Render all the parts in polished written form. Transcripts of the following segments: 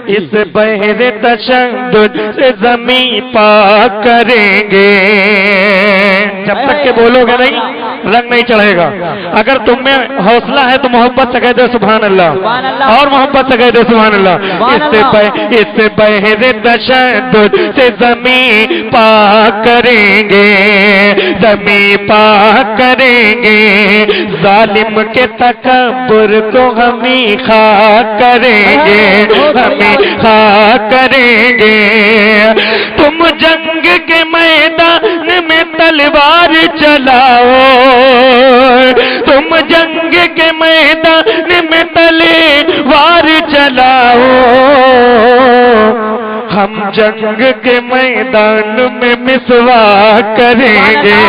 اس بحر تشدد سے زمین پاک کریں گے. جب تک کہ بولو گے نہیں رنگ نہیں چڑھے گا. اگر تم میں حوصلہ ہے تو محبت سے کہہ دو سبحان اللہ, اور محبت سے کہہ دو سبحان اللہ. اس بحر تشدد سے زمین پاک کریں گے, زمین پاک کریں گے. ظالم کے تکبر کو ہمیں خاک کریں گے, ہمیں خاک کریں گے. تم جنگ کے میدان میں تلوار چلاؤ, تم جنگ کے میدان میں تلوار چلاؤ, ہم جنگ کے میدان میں مسواک کریں گے,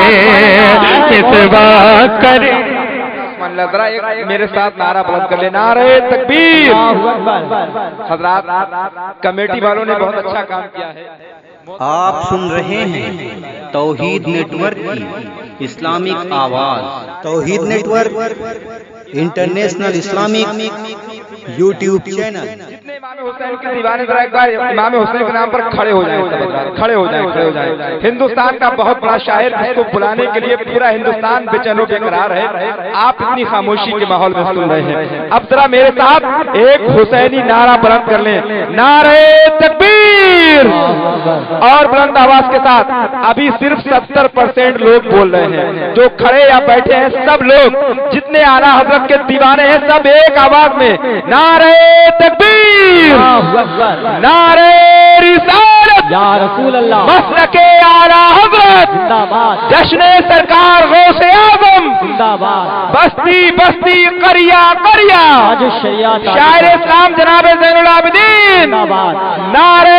مسواک کریں گے. ذرا ایک میرے ساتھ نعرہ بلند کر لے, نعرہ تکبیر. حضرات کمیٹی والوں نے بہت اچھا کام کیا ہے. آپ سن رہے ہیں توحید نیٹ ورک کی اسلامک آواز. Tauheed network international Islamic YouTube channel. Imam Hussain کے دیوانے ذرا ایک بار امام حسین کے نام پر کھڑے ہو جائیں, کھڑے ہو جائیں, کھڑے ہو جائیں. ہندوستان کا بہت بڑا شاعر, جس کو بلانے کے لیے پورا ہندوستان بے چین و بے قرار ہے. آپ اتنی خاموشی کے ماحول میں سن رہے ہیں. اب ذرا میرے ساتھ ایک حسینی نعرہ بلند کر لیں, نعرہ تکبیر. اور بلند آواز کے ساتھ. ابھی صرف 70% لوگ بول رہے ہیں, جو کھڑے یا بیٹھے ہیں سب لوگ جتنے اعلیٰ حضرت کے دیوانے ہیں سب ایک آواز میں نعرہ تکبیر, نعرہ رسالت یا رسول اللہ, مسلک اعلیٰ حضرت زندہ باد, جشن سرکار غوث اعظم زندہ باد, بستی بستی قریہ قریہ تاج الشریعت شاعر اسلام جناب زین العابدین, زندہ باد, نعرہ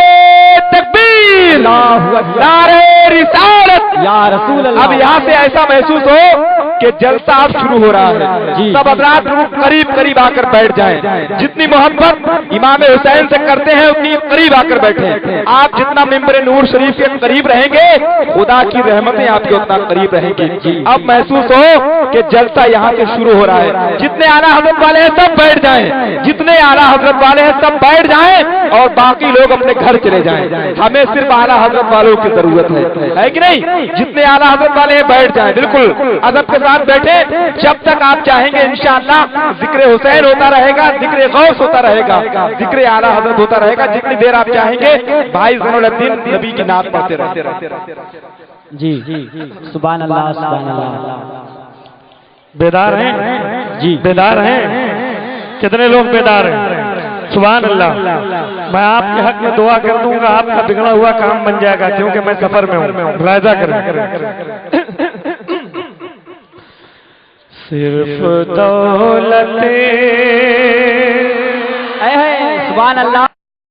تکبیر, نعرہ رسالت یا رسول اللہ. اب یہاں سے ایسا محسوس ہو کہ جلسہ اب شروع ہو رہا ہے. جی. سب حضرات قریب قریب آ کر بیٹھ جائیں. جتنی محبت امام حسین سے کرتے ہیں اتنی قریب آ کر بیٹھیں. آپ جتنا ممبر نور شریف کے قریب رہیں گے خدا کی رحمتیں آپ کے اتنا قریب رہیں گی. اب محسوس ہو کہ جلسہ یہاں سے شروع ہو رہا ہے. جتنے اعلیٰ حضرت والے ہیں سب بیٹھ جائیں, جتنے اعلیٰ حضرت والے ہیں سب بیٹھ جائیں, اور باقی لوگ اپنے گھر چلے جائیں. ہمیں صرف اعلیٰ حضرت والوں کی ضرورت ہے کہ نہیں؟ جتنے اعلیٰ حضرت والے ہیں بیٹھ جائیں, بالکل ادب کے ساتھ بیٹھے. جب تک آپ چاہیں گے انشاءاللہ ذکر حسین ہوتا رہے گا, ذکر غوث ہوتا رہے گا, ذکر اعلیٰ حضرت ہوتا رہے گا. جتنی دیر آپ چاہیں گے بھائی زین العابدین نبی کی نعت پڑھتے رہتے. جی سبحان اللہ, سبحان اللہ. بیدار ہیں جی, بیدار ہیں. کتنے لوگ بیدار ہیں؟ سبحان اللہ. میں آپ کے حق میں دعا کر دوں گا, آپ کا بگڑا ہوا کام بن جائے گا, کیونکہ میں سفر میں ہوں. ملاحظہ کریں. صرف دولت سبحان اللہ,